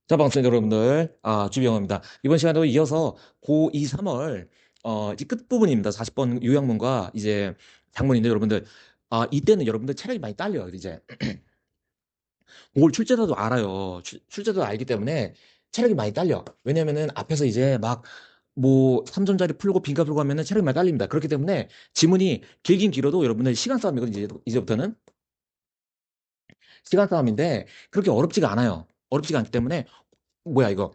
자, 반갑습니다, 여러분들. 주비영어입니다. 이번 시간에도 이어서 고2, 3월, 이제 끝부분입니다. 40번 요약문과 이제 장문인데, 여러분들, 이때는 여러분들 체력이 많이 딸려요, 이제. 그걸 출제자도 알아요. 출제자도 알기 때문에 체력이 많이 딸려. 왜냐면은 앞에서 이제 막, 뭐, 3점짜리 풀고 빈칸 풀고 하면은 체력이 많이 딸립니다. 그렇기 때문에 지문이 길긴 길어도 여러분들 시간 싸움이거든요, 이제부터는. 시간 싸움인데, 그렇게 어렵지가 않아요. 어렵지가 않기 때문에, 뭐야, 이거.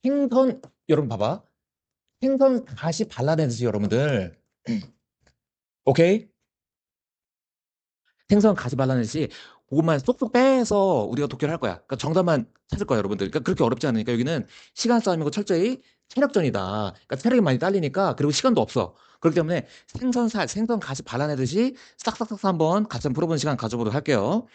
행선, 여러분 봐봐. 생선 다시 발라내듯이 여러분들 오케이? 생선 가시 발라내듯이 그것만 쏙쏙 빼서 우리가 독해를 할 거야. 그러니까 정답만 찾을 거야, 여러분들. 그러니까 그렇게 어렵지 않으니까 여기는 시간 싸움이고 철저히 체력전이다. 그러니까 체력이 많이 딸리니까 그리고 시간도 없어. 그렇기 때문에 생선 가시 발라내듯이 싹싹싹 한번 같이 한번 풀어보는 시간 가져보도록 할게요.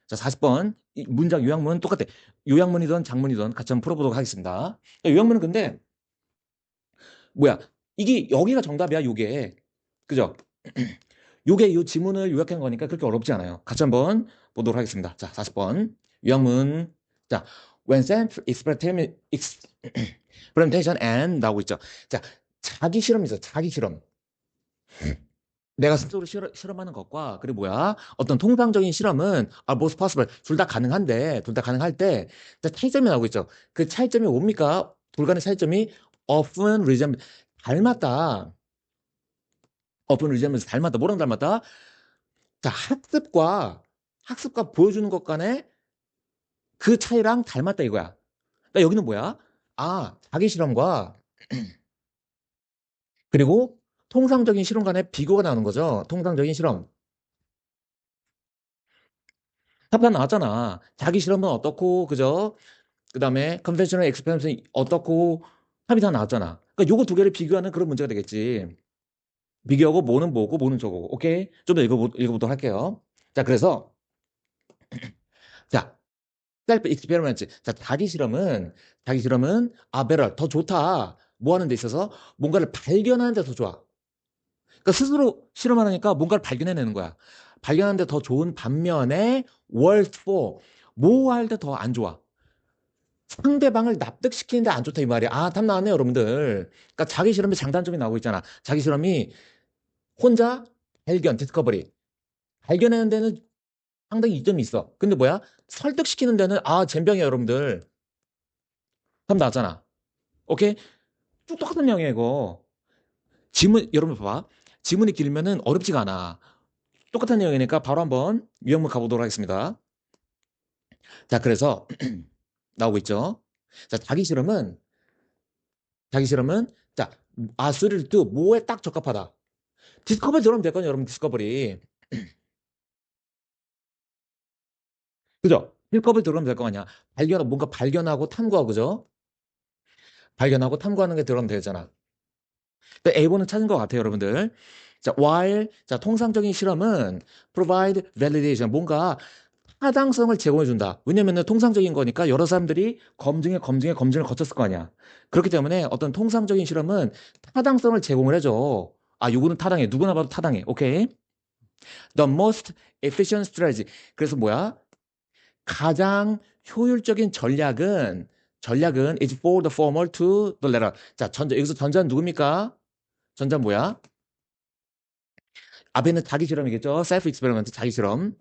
자, 40번 문장 요약문 똑같아. 요약문이든 장문이든 같이 한번 풀어보도록 하겠습니다. 요약문은 근데 뭐야? 이게 여기가 정답이야, 요게. 그죠? 요게 요 지문을 요약한 거니까 그렇게 어렵지 않아요. 같이 한번 보도록 하겠습니다. 자, 40번. 요약문. 자, when experimentation and 나오고 있죠. 자, 자기 실험이죠. 자기 실험. 내가 스스로 실험하는 것과 그리고 뭐야? 어떤 통상적인 실험은 both possible 둘 다 가능한데 둘 다 가능할 때 자, 차이점이 나오고 있죠. 그 차이점이 뭡니까? 둘 간의 차이점이 often resemble 닮았다. often resemble 닮았다. 뭐랑 닮았다? 자, 학습과 보여주는 것 간에 그 차이랑 닮았다 이거야. 그러니까 여기는 뭐야? 자기 실험과 그리고 통상적인 실험 간의 비교가 나오는 거죠. 통상적인 실험. 답변 나왔잖아. 자기 실험은 어떻고, 그죠? 그 다음에 conventional experiment은 어떻고, 합이 다 나왔잖아. 그러니까 요거 두 개를 비교하는 그런 문제가 되겠지. 비교하고 뭐는 뭐고, 뭐는 저거고. 오케이? 좀 더 읽어보도록 할게요. 자, 그래서, 자, 셀프 익스페리먼트. 자, 자기 실험은 better, 더 좋다. 뭐 하는 데 있어서 뭔가를 발견하는 데 더 좋아. 그러니까 스스로 실험하니까 뭔가를 발견해내는 거야. 발견하는 데 더 좋은 반면에 worth for 뭐 할 때 더 안 좋아. 상대방을 납득시키는 데 안 좋다 이 말이야. 답 나왔네요, 여러분들. 그러니까 자기 실험의 장단점이 나오고 있잖아. 자기 실험이 혼자 발견, 디스커버리. 발견하는 데는 상당히 이점이 있어. 근데 뭐야? 설득시키는 데는 젬병이야, 여러분들. 답 나왔잖아. 오케이? 쭉 똑같은 내용이야, 이거. 지문, 여러분 봐봐. 지문이 길면은 어렵지가 않아. 똑같은 내용이니까 바로 한번 유형문 가보도록 하겠습니다. 자, 그래서 나오고 있죠. 자, 자기 실험은, 자, 수리를 또 뭐에 딱 적합하다. 디스커버리 들어오면 될 거냐, 여러분, 디스커버리. 그죠? 디스커버리 들어오면 될 거 아니야. 뭔가 발견하고 탐구하고, 그죠? 발견하고 탐구하는 게 들어오면 되잖아. A번은 찾은 것 같아요, 여러분들. 자, 자, 통상적인 실험은 provide validation. 뭔가 타당성을 제공해 준다. 왜냐면은 통상적인 거니까 여러 사람들이 검증을 거쳤을 거 아니야. 그렇기 때문에 어떤 통상적인 실험은 타당성을 제공을 해줘. 요거는 타당해. 누구나 봐도 타당해. 오케이. The most efficient strategy. 그래서 뭐야? 가장 효율적인 전략은 is for the former to the latter. 자, 여기서 전자는 누굽니까? 전자 뭐야? 앞에는 자기 실험이겠죠? self experiment, 자기 실험.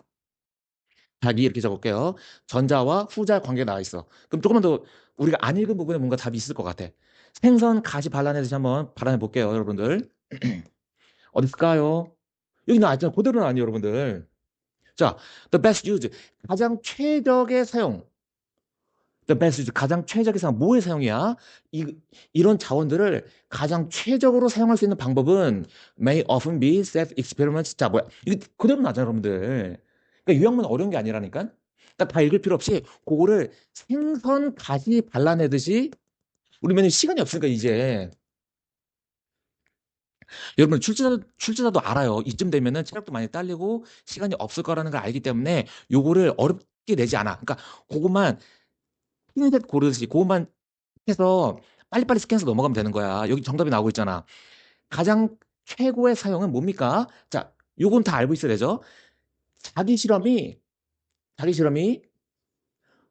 자기 이렇게 적을게요. 전자와 후자 관계가 나와 있어. 그럼 조금만 더 우리가 안 읽은 부분에 뭔가 답이 있을 것 같아. 생선 가시 발라내듯이 한번 발라내 볼게요, 여러분들. 어디 있을까요? 여기 나와 있잖아. 그대로 나왔네요, 여러분들. 자, the best use. 가장 최적의 사용. The best use. 가장 최적의 사용. 뭐의 사용이야? 이런 자원들을 가장 최적으로 사용할 수 있는 방법은 may often be self-experiment. 자, 뭐야? 이거 그대로 나잖아, 여러분들. 그러니까 유형문 어려운 게 아니라니까? 그러니까 다 읽을 필요 없이 그거를 생선 가시 발라내듯이 우리면 시간이 없으니까 이제 여러분 출제자도 알아요. 이쯤 되면은 체력도 많이 딸리고 시간이 없을 거라는 걸 알기 때문에 요거를 어렵게 내지 않아. 그러니까 그것만 핀셋 고르듯이 그것만 해서 빨리빨리 스캔해서 넘어가면 되는 거야. 여기 정답이 나오고 있잖아. 가장 최고의 사용은 뭡니까? 자, 요건 다 알고 있어야 되죠. 자기 실험이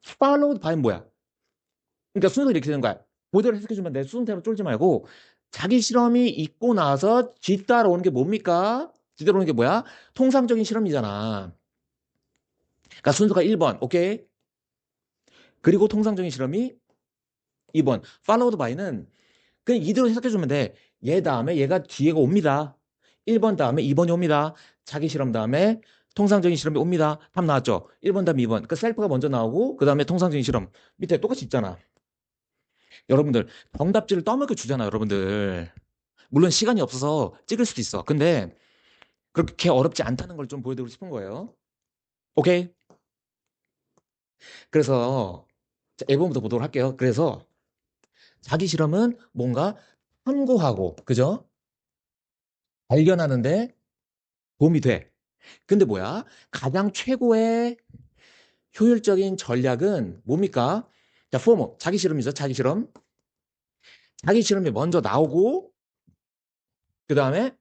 followed by 뭐야? 그러니까 순서가 이렇게 되는 거야. 모델을 해석해주면 내 수능대로 쫄지 말고 자기 실험이 있고 나서 뒤따라오는 게 뭡니까? 뒤따라오는 게 뭐야? 통상적인 실험이잖아. 그러니까 순서가 1번, 오케이? 그리고 통상적인 실험이 2번. followed by는 그냥 이대로 해석해주면 돼. 얘 다음에 얘가 뒤에가 옵니다. 1번 다음에 2번이 옵니다. 자기 실험 다음에 통상적인 실험이 옵니다. 답 나왔죠? 1번 다음에 2번. 그 셀프가 먼저 나오고 그 다음에 통상적인 실험. 밑에 똑같이 있잖아. 여러분들 정답지를 떠먹여 주잖아, 여러분들. 물론 시간이 없어서 찍을 수도 있어. 근데 그렇게 어렵지 않다는 걸 좀 보여드리고 싶은 거예요. 오케이? 그래서 자, A번부터 보도록 할게요. 그래서 자기 실험은 뭔가 참고하고, 그죠? 발견하는데 도움이 돼. 근데 뭐야? 가장 최고의 효율적인 전략은 뭡니까? 자, 포모. 자기 실험이죠. 자기 실험. 자기 실험이 먼저 나오고, 그 다음에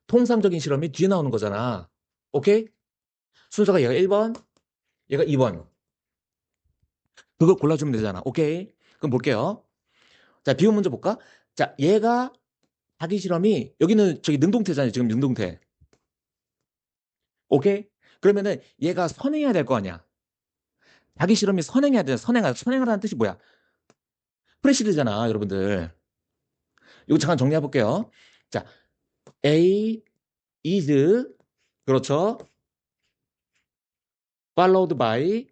통상적인 실험이 뒤에 나오는 거잖아. 오케이? 순서가 얘가 1번, 얘가 2번. 그걸 골라주면 되잖아. 오케이? 그럼 볼게요. 자, 비용 먼저 볼까? 자, 얘가 자기 실험이, 여기는 저기 능동태잖아요. 지금 능동태. 오케이? 그러면은 얘가 선행해야 될 거 아니야. 자기 실험이 선행해야 돼. 선행하라는 뜻이 뭐야? 프레시드잖아, 여러분들. 이거 잠깐 정리해 볼게요. 자, A is, 그렇죠. followed by,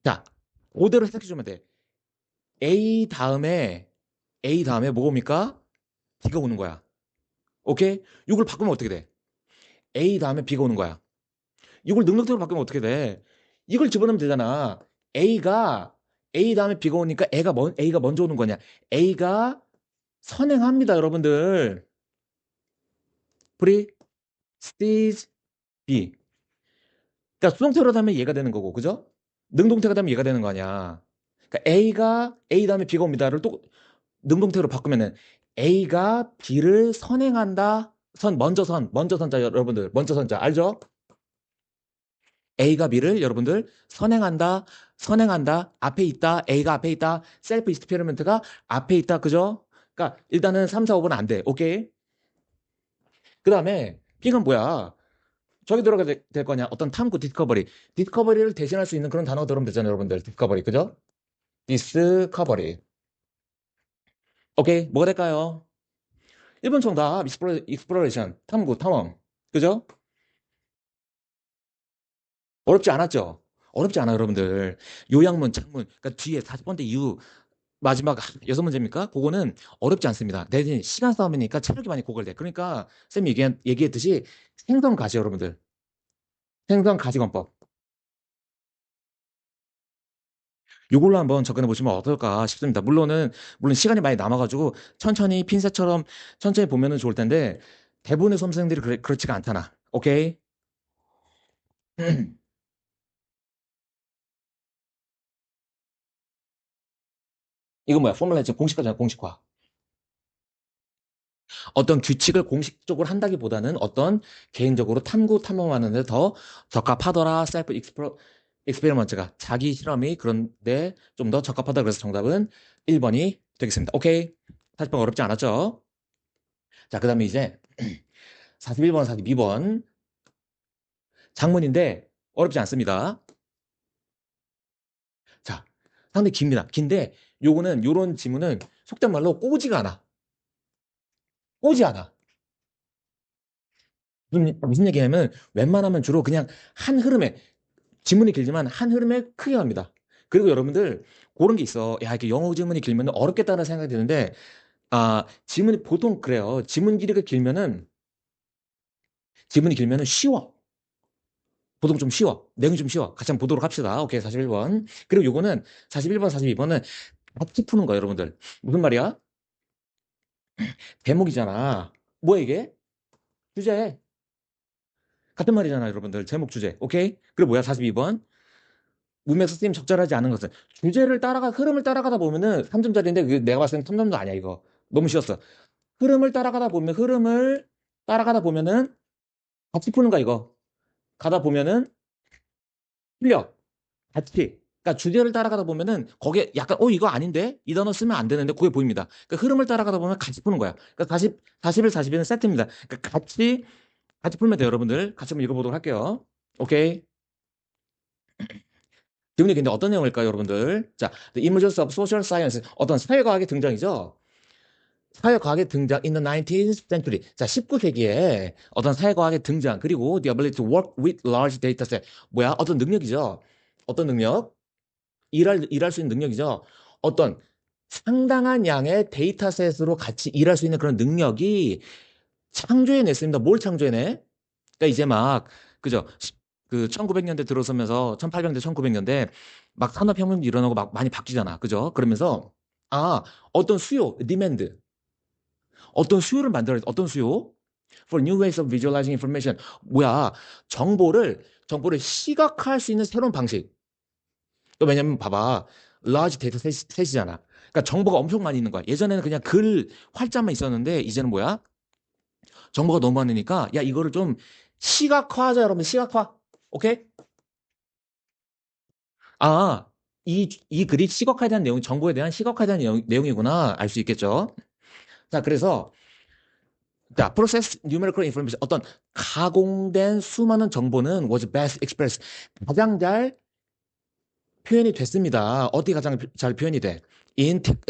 자, 그대로 해석해 주면 돼. A 다음에 뭐가 옵니까? B가 오는 거야. 오케이? 이걸 바꾸면 어떻게 돼? A 다음에 B가 오는 거야. 이걸 능력대로 바꾸면 어떻게 돼? 이걸 집어넣으면 되잖아. A 다음에 B가 오니까 A가 먼저 오는 거냐? A가 선행합니다, 여러분들. prestige B. 그러니까 수동태로 하면 얘가 되는 거고, 그죠? 능동태가 되면 얘가 되는 거 아니야. 그러니까 A가 A 다음에 B가 옵니다를 또 능동태로 바꾸면은 A가 B를 선행한다. 먼저 선자 여러분들, 먼저 선자 알죠? A가 B를 여러분들 선행한다, 앞에 있다, A가 앞에 있다, 셀프 익스페리먼트가 앞에 있다, 그죠? 그러니까 일단은 3, 4, 5번 안 돼, 오케이? 그 다음에 B가 뭐야? 저기 들어가야 될 거냐? 어떤 탐구, 디스커버리를 대신할 수 있는 그런 단어가 들어오면 되잖아요, 여러분들. 디스커버리, 그죠? 디스커버리. 오케이, 뭐가 될까요? 1번 정답, 익스플로레이션, 탐구, 탐험. 그죠? 어렵지 않았죠? 어렵지 않아요, 여러분들. 요약문, 장문, 그러니까 뒤에 40번째 이유, 마지막 6문제입니까? 그거는 어렵지 않습니다. 대신 시간 싸움이니까 체력이 많이 고갈돼. 그러니까 쌤이 얘기했듯이 생선 가시 여러분들. 생선 가시권법. 요걸로 한번 접근해 보시면 어떨까 싶습니다. 물론 시간이 많이 남아가지고 천천히 핀셋처럼 천천히 보면은 좋을 텐데 대부분의 수험생들이 그렇지가 않잖아. 오케이? 이거 뭐야? 포뮬라 지금 공식화잖아, 공식화. 어떤 규칙을 공식적으로 한다기보다는 어떤 개인적으로 탐험하는 데 더 적합하더라. 셀프 익스페리먼트가 자기 실험이 그런데 좀 더 적합하다. 그래서 정답은 1번이 되겠습니다. 오케이. 40번 어렵지 않았죠? 자, 그 다음에 이제 41번, 42번 장문인데 어렵지 않습니다. 자, 상당히 깁니다. 긴데 요런 지문은 속된 말로 꼬지가 않아. 꼬지 않아. 무슨 얘기냐면 웬만하면 주로 그냥 한 흐름에 지문이 길지만 한 흐름에 크게 갑니다. 그리고 여러분들 그런 게 있어. 야, 이렇게 영어 지문이 길면 어렵겠다는 생각이 드는데 지문이 보통 그래요. 지문이 길면은 쉬워. 보통 좀 쉬워. 내용이 좀 쉬워. 같이 한번 보도록 합시다. 오케이, 41번. 그리고 요거는 41번, 42번은 같이 푸는 거야, 여러분들. 무슨 말이야? 대목이잖아. 뭐야, 이게? 주제. 같은 말이잖아, 여러분들. 제목 주제. 오케이? 그리고 뭐야, 42번. 문맥 스팀 적절하지 않은 것은 흐름을 따라가다 보면은 3점짜리인데 내가 봤을 땐 3점도 아니야, 이거. 너무 쉬웠어. 흐름을 따라가다 보면은 같이 푸는 거야, 이거. 가다 보면은 틀려. 같이. 그러니까 주제를 따라가다 보면은 거기에 약간 이거 아닌데 이 단어 쓰면 안 되는데 그게 보입니다. 그러니까 흐름을 따라가다 보면 같이 푸는 거야. 그러니까 40일 40일은 세트입니다. 그러니까 같이 풀면 돼요, 여러분들. 같이 한번 읽어보도록 할게요. 오케이. 지금이 근데 어떤 내용일까요, 여러분들? 자, The Emergence of Social Science. 어떤 사회과학의 등장이죠. 사회과학의 등장 in the 19th century. 자, 19세기에 어떤 사회과학의 등장, 그리고 the ability to work with large data set. 뭐야? 어떤 능력이죠. 어떤 능력? 일할 수 있는 능력이죠. 어떤 상당한 양의 데이터셋으로 같이 일할 수 있는 그런 능력이 창조해냈습니다. 뭘 창조해내? 그러니까 이제 막, 그죠? 그 1900년대 들어서면서 1800년대, 1900년대 막 산업혁명도 일어나고 막 많이 바뀌잖아. 그죠? 그러면서, 어떤 수요, 디맨드. 어떤 수요를 만들어야 돼. 어떤 수요? For new ways of visualizing information. 뭐야? 정보를 시각화할 수 있는 새로운 방식. 또 왜냐면 봐봐. large data 셋이잖아. 그러니까 정보가 엄청 많이 있는 거야. 예전에는 그냥 글 활자만 있었는데 이제는 뭐야? 정보가 너무 많으니까 야 이거를 좀 시각화하자 여러분. 시각화. 오케이? 아, 이 글이 시각화에 대한 내용, 정보에 대한 시각화에 대한 내용이구나. 알 수 있겠죠? 자, 그래서 자, process numerical information. 어떤 가공된 수많은 정보는 was best expressed. 가장 잘 표현이 됐습니다. 어디 가장 잘 표현이 돼?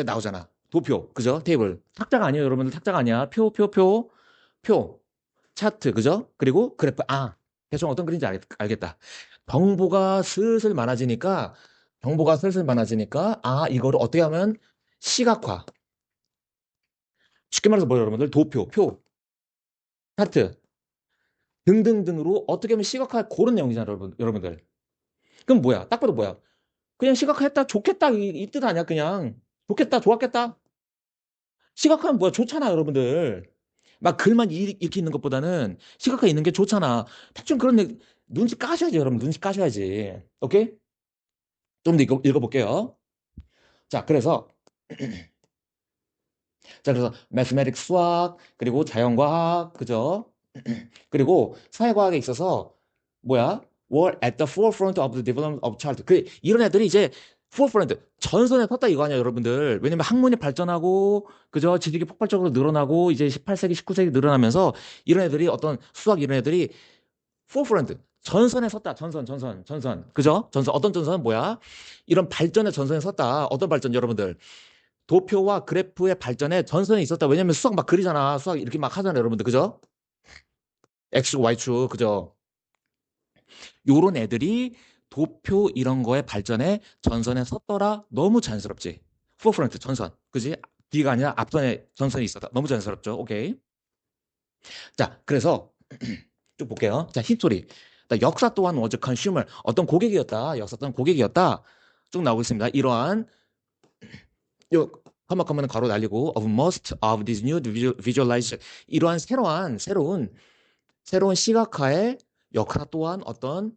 나오잖아. 도표, 그죠? 테이블. 탁자가 아니에요, 여러분들. 탁자가 아니야. 표. 차트, 그죠? 그리고 그래프. 대충 어떤 그림인지 알겠다. 정보가 슬슬 많아지니까, 이거를 어떻게 하면 시각화. 쉽게 말해서 뭐예요, 여러분들? 도표, 차트 등등등으로 어떻게 하면 시각화 그런 내용이잖아요, 여러분들. 그럼 뭐야? 딱 봐도 뭐야? 그냥 시각화했다, 좋겠다, 이 뜻 아니야, 그냥. 좋겠다, 좋았겠다. 시각화는 뭐야? 좋잖아, 여러분들. 막 글만 이렇게 있는 것보다는 시각화 있는 게 좋잖아. 대충 눈치 까셔야지, 여러분. 눈치 까셔야지. 오케이? 좀 더 읽어볼게요. 자, 그래서 mathematics 수학, 그리고 자연과학, 그죠? 그리고 사회과학에 있어서 뭐야? were at the forefront of the development of child. 이런 애들이 이제 forefront, 전선에 섰다 이거 아니야, 여러분들. 왜냐면 학문이 발전하고, 그죠? 지식이 폭발적으로 늘어나고, 이제 18세기, 19세기 늘어나면서 이런 애들이 어떤 수학 이런 애들이 forefront, 전선에 섰다. 전선. 그죠? 전선. 어떤 전선은 뭐야? 이런 발전의 전선에 섰다. 어떤 발전, 여러분들? 도표와 그래프의 발전에 전선이 있었다. 왜냐면 수학 막 그리잖아. 수학 이렇게 막 하잖아요, 여러분들. 그죠? X축, Y축, 그죠? 요런 애들이 도표 이런 거의 발전에 전선에 섰더라. 너무 자연스럽지. 포프런트 전선. 그지? 뒤가 아니라 앞선에 전선이 있었다. 너무 자연스럽죠. 오케이. 자, 그래서 쭉 볼게요. 자, 히스토리. 역사 또한 was a consumer. 어떤 고객이었다. 역사 또한 고객이었다. 쭉 나오고 있습니다. 이러한 요 컴마컴마는 괄호 날리고 of most of these new visualization. 이러한 새로운 시각화의 역사 또한 어떤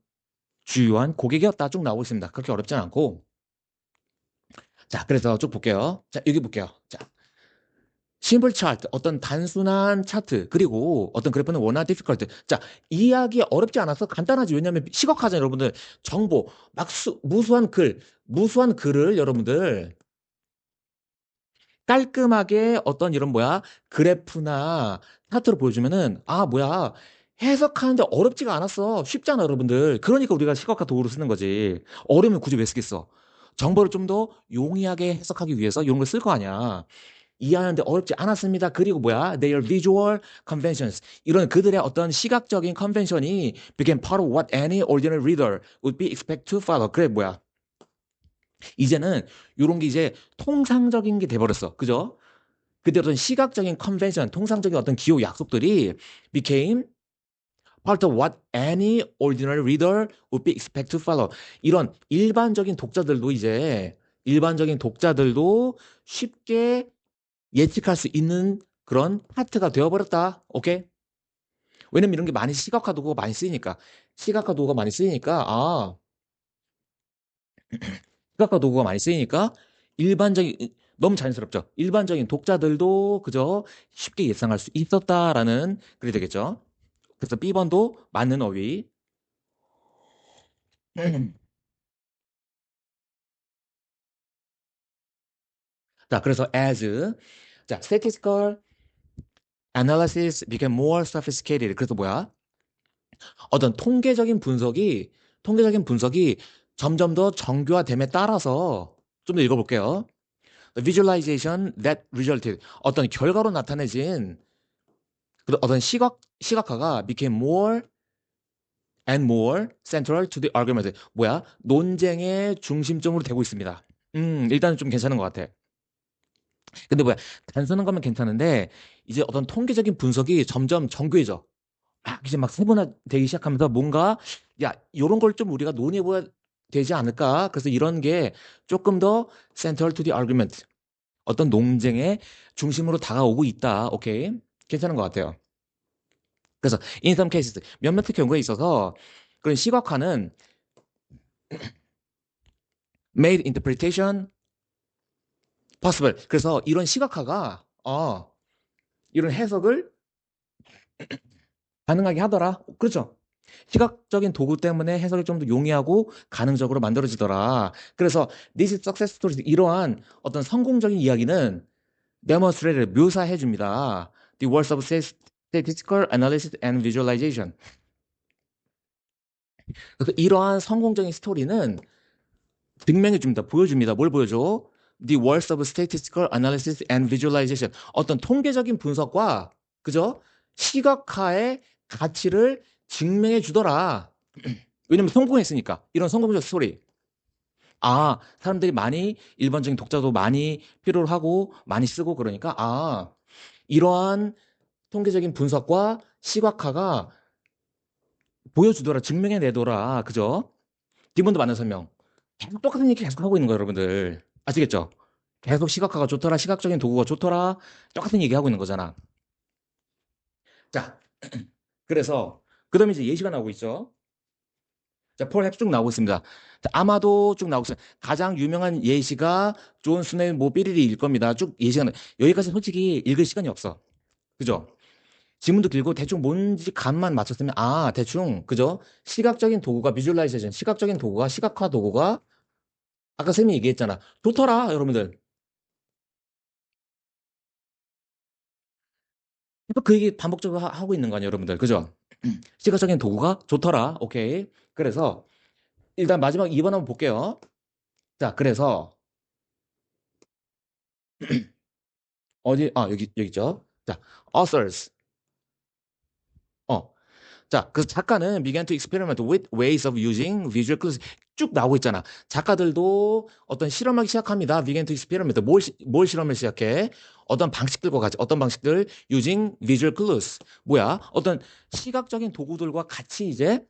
주요한 고객이었다. 쭉 나오고 있습니다. 그렇게 어렵지 않고. 자, 그래서 쭉 볼게요. 자, 여기 볼게요. 자, 심플 차트, 어떤 단순한 차트, 그리고 어떤 그래프는 워낙 디피컬트. 자, 이해하기 어렵지 않아서 간단하지. 왜냐하면 시각화잖아요, 여러분들. 정보, 무수한 글을 여러분들 깔끔하게 어떤 이런 그래프나 차트로 보여주면은, 뭐야. 해석하는데 어렵지가 않았어. 쉽잖아, 여러분들. 그러니까 우리가 시각화 도구를 쓰는 거지. 어려우면 굳이 왜 쓰겠어? 정보를 좀 더 용이하게 해석하기 위해서 이런 걸 쓸 거 아니야. 이해하는데 어렵지 않았습니다. 그리고 their visual conventions. 이런 그들의 어떤 시각적인 컨벤션이 became part of what any ordinary reader would be expected to follow. 그래, 이제는 이런 게 이제 통상적인 게 돼버렸어. 그죠? 그때 어떤 시각적인 컨벤션, 통상적인 어떤 기호 약속들이 became part of what any ordinary reader would be expected to follow. 이런 일반적인 독자들도 쉽게 예측할 수 있는 그런 파트가 되어버렸다. 오케이? 왜냐면 이런 게 많이 시각화 도구가 많이 쓰이니까, 시각화 도구가 많이 쓰이니까 일반적인, 너무 자연스럽죠. 일반적인 독자들도 그저 쉽게 예상할 수 있었다라는 글이 되겠죠. 그래서 B번도 맞는 어휘. 자, 그래서 as 자, statistical analysis became more sophisticated. 그래서 뭐야? 어떤 통계적인 분석이 점점 더 정교화됨에 따라서 좀 더 읽어볼게요. The visualization that resulted 어떤 결과로 나타내진 어떤 시각화가 became more and more central to the argument. 뭐야? 논쟁의 중심점으로 되고 있습니다. 일단은 좀 괜찮은 것 같아. 근데 뭐야? 단순한 거면 괜찮은데 이제 어떤 통계적인 분석이 점점 정교해져. 이제 막 세분화되기 시작하면서 뭔가 야 요런 걸 좀 우리가 논의해봐야 되지 않을까? 그래서 이런 게 조금 더 central to the argument 어떤 논쟁의 중심으로 다가오고 있다. 오케이 괜찮은 것 같아요. 그래서 in some cases 몇몇 경우에 있어서 그런 시각화는 made interpretation possible. 그래서 이런 시각화가 이런 해석을 가능하게 하더라. 그렇죠? 시각적인 도구 때문에 해석이 좀 더 용이하고 가능적으로 만들어지더라. 그래서 this success stories 이러한 어떤 성공적인 이야기는 demonstrate를 묘사해 줍니다. The words of statistical analysis and visualization. 그래서 이러한 성공적인 스토리는 증명해 줍니다. 보여줍니다. 뭘 보여줘? The words of statistical analysis and visualization. 어떤 통계적인 분석과 그죠? 시각화의 가치를 증명해 주더라. 왜냐면 성공했으니까. 이런 성공적 스토리. 사람들이 많이, 일반적인 독자도 많이 필요로 하고, 많이 쓰고 그러니까, 이러한 통계적인 분석과 시각화가 보여주더라, 증명해내더라, 그죠? 기본도 많은 설명. 계속 똑같은 얘기 계속 하고 있는 거예요, 여러분들. 아시겠죠? 계속 시각화가 좋더라, 시각적인 도구가 좋더라, 똑같은 얘기 하고 있는 거잖아. 자, 그래서, 그 다음에 이제 예시가 나오고 있죠. 자, 폴 쭉 나오고 있습니다. 자, 아마도 쭉 나오고 있어요. 가장 유명한 예시가 존 스네일 뭐 삐리리일 겁니다. 쭉 예시가 여기까지 솔직히 읽을 시간이 없어. 그죠? 지문도 길고 대충 뭔지 감만 맞췄으면 대충 그죠? 시각적인 도구가 비주얼라이제이션, 시각적인 도구가 시각화 도구가 아까 쌤이 얘기했잖아. 좋더라, 여러분들. 계속 그 얘기 반복적으로 하고 있는 거 아니에요, 여러분들. 그죠? 시각적인 도구가 좋더라. 오케이. 그래서 일단 마지막 2번 한번 볼게요. 자, 그래서 여기 있죠. 자, authors. 어, 자, 그래서 작가는 began to experiment with ways of using visual clues. 쭉 나오고 있잖아. 작가들도 어떤 실험하기 시작합니다. began to experiment. 뭘 실험을 시작해? 어떤 방식들? using visual clues. 뭐야? 어떤 시각적인 도구들과 같이 이제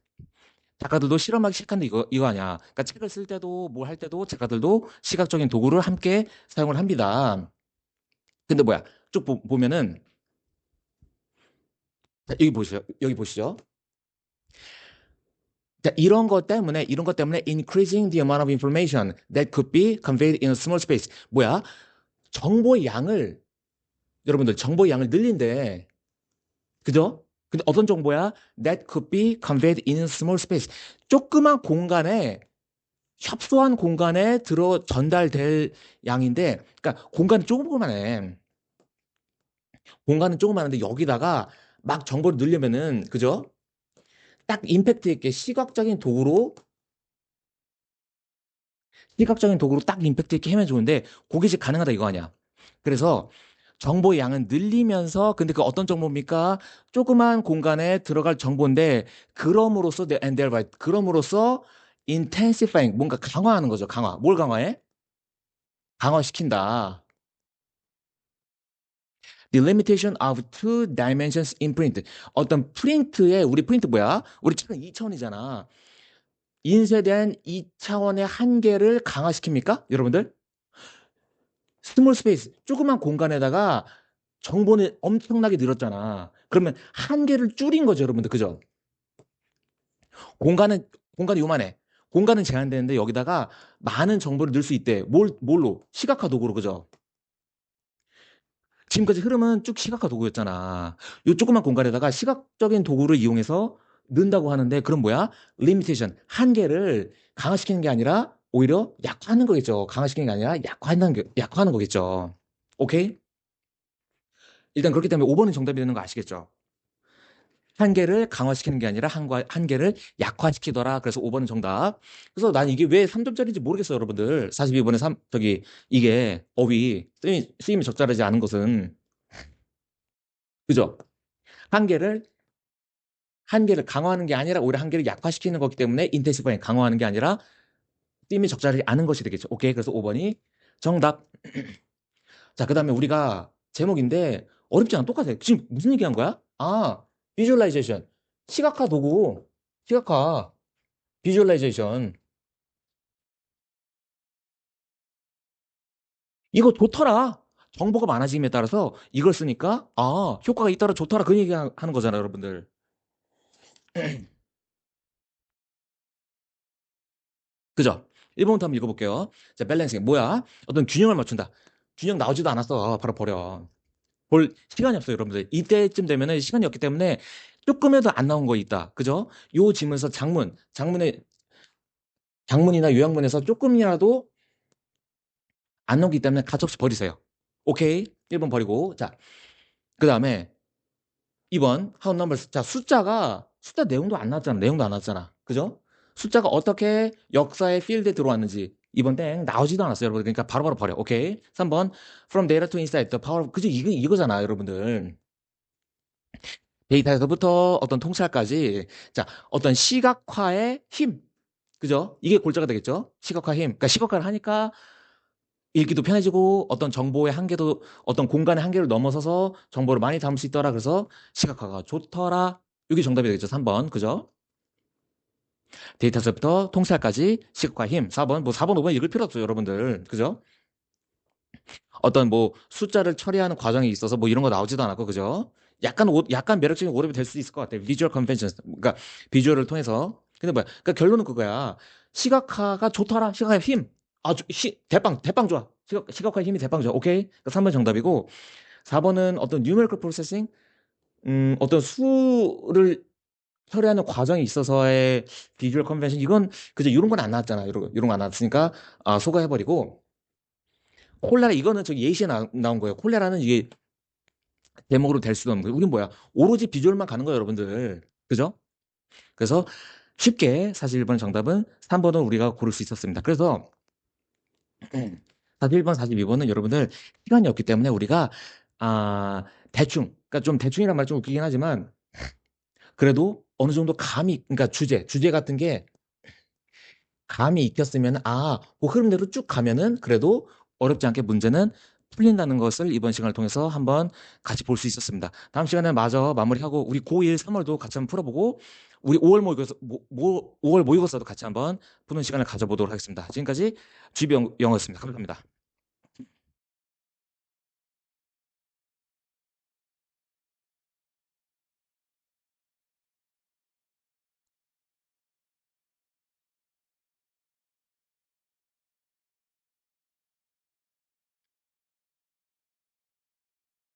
작가들도 실험하기 시작한다 이거 아니야. 그러니까 책을 쓸 때도 뭘 할 때도 작가들도 시각적인 도구를 함께 사용을 합니다. 근데 뭐야? 쭉 보면은 자, 여기 보시죠. 자, 이런 것 때문에 increasing the amount of information that could be conveyed in a small space. 뭐야? 정보의 양을 여러분들 정보의 양을 늘린대. 그죠? 근데 어떤 정보야? That could be conveyed in a small space. 조그만 공간에 협소한 공간에 전달될 양인데, 그러니까 공간은 조그만한데 여기다가 막 정보를 넣으려면은 그죠? 딱 임팩트 있게 시각적인 도구로 딱 임팩트 있게 하면 좋은데 그게 이제 가능하다 이거 아니야. 그래서 정보의 양은 늘리면서 근데 그 어떤 정보입니까? 조그만 공간에 들어갈 정보인데 그럼으로써 intensifying 뭔가 강화하는 거죠. 강화. 뭘 강화해? 강화시킨다. The limitation of two dimensions in print. 어떤 우리 프린트 뭐야? 우리 책은 2차원이잖아. 인쇄된 2차원의 한계를 강화시킵니까? 여러분들? 스몰 스페이스, 조그만 공간에다가 정보는 엄청나게 늘었잖아. 그러면 한계를 줄인 거죠, 여러분들. 그죠? 공간은 요만해. 공간은 제한되는데 여기다가 많은 정보를 넣을 수 있대. 뭘로? 시각화 도구로, 그죠? 지금까지 흐름은 쭉 시각화 도구였잖아. 요 조그만 공간에다가 시각적인 도구를 이용해서 넣는다고 하는데, 그럼 뭐야? 리미테이션, 한계를 강화시키는 게 아니라 오히려 약화하는 거겠죠. 강화시키는 게 아니라 약화하는 거겠죠. 오케이? 일단 그렇기 때문에 5번은 정답이 되는 거 아시겠죠? 한계를 강화시키는 게 아니라 한계를 약화시키더라. 그래서 5번은 정답. 그래서 난 이게 왜 3점짜리인지 모르겠어요, 여러분들. 42번에 이게 어휘, 쓰임이 적절하지 않은 것은. 그죠? 한계를, 한계를 강화하는 게 아니라 오히려 한계를 약화시키는 거기 때문에 인텐시파잉 강화하는 게 아니라 쓰임이 적절하지 않은 것이 되겠죠. 오케이. 그래서 5번이 정답. 자, 그 다음에 우리가 제목인데 어렵지 않아. 똑같아. 지금 무슨 얘기 한 거야? 아, 비주얼라이제이션. 시각화 도구. 시각화. 비주얼라이제이션. 이거 좋더라. 정보가 많아짐에 따라서 이걸 쓰니까 효과가 있더라 좋더라 그 얘기 하는 거잖아요, 여러분들. 그죠? 1번부터 한번 읽어볼게요. 자, 밸런싱 뭐야? 어떤 균형을 맞춘다. 균형 나오지도 않았어. 바로 버려. 볼 시간이 없어요, 여러분들. 이때쯤 되면은 시간이 없기 때문에 조금이라도 안 나온 거 있다. 그죠? 요 질문에서 장문이나 요약문에서 조금이라도 안 나오기 때문에 가차없이 버리세요. 오케이? 1번 버리고. 자, 그 다음에 2번 how numbers. 자, 숫자 내용도 안 나왔잖아. 내용도 안 나왔잖아. 그죠? 숫자가 어떻게 역사의 필드에 들어왔는지 2번 땡 나오지도 않았어요, 여러분. 그러니까 바로바로 버려. 오케이. 3번 from data to insight the power. 그죠? 이거잖아, 여러분들. 데이터에서부터 어떤 통찰까지. 자, 어떤 시각화의 힘. 그죠? 이게 골자가 되겠죠? 시각화 힘. 그러니까 시각화를 하니까 읽기도 편해지고 어떤 정보의 한계도 어떤 공간의 한계를 넘어서서 정보를 많이 담을 수 있더라. 그래서 시각화가 좋더라. 이게 정답이 되겠죠. 3번. 그죠? 데이터부터 통찰까지 시각화 힘. 4번. 뭐 4번, 5번 읽을 필요 없어요, 여러분들. 그죠? 어떤 뭐 숫자를 처리하는 과정이 있어서 뭐 이런 거 나오지도 않았고, 그죠? 약간 매력적인 오답이 될 수도 있을 것 같아요. 비주얼 컨벤션. 그러니까 비주얼을 통해서. 근데 뭐야? 그러니까 결론은 그거야. 시각화가 좋더라. 시각화의 힘. 대빵 좋아. 시각화의 힘이 대빵 좋아. 오케이? 그러니까 3번 정답이고 4번은 어떤 뉴메리컬 프로세싱 어떤 수를 처리하는 과정에 있어서의 비주얼 컨벤션 이건 그죠? 이런 건 안 나왔잖아. 이런 거 안 나왔으니까 소가해버리고 콜레라 이거는 저기 예시에 나온 거예요. 콜레라는 이게 제목으로 될 수도 없는 거예요. 우린 뭐야? 오로지 비주얼만 가는 거예요, 여러분들. 그죠? 그래서 쉽게 사실 1번 정답은 3번은 우리가 고를 수 있었습니다. 그래서 41번, 42번은 여러분들 시간이 없기 때문에 우리가 대충, 그러니까 좀 대충이란 말 좀 웃기긴 하지만 그래도 어느 정도 그러니까 주제 같은 게 감이 익혔으면 그 흐름대로 쭉 가면은 그래도 어렵지 않게 문제는 풀린다는 것을 이번 시간을 통해서 한번 같이 볼 수 있었습니다. 다음 시간에 마저 마무리하고 우리 고1, 3월도 같이 한번 풀어보고 우리 5월 모의고사도 같이 한번 푸는 시간을 가져보도록 하겠습니다. 지금까지 GB영어였습니다. 감사합니다.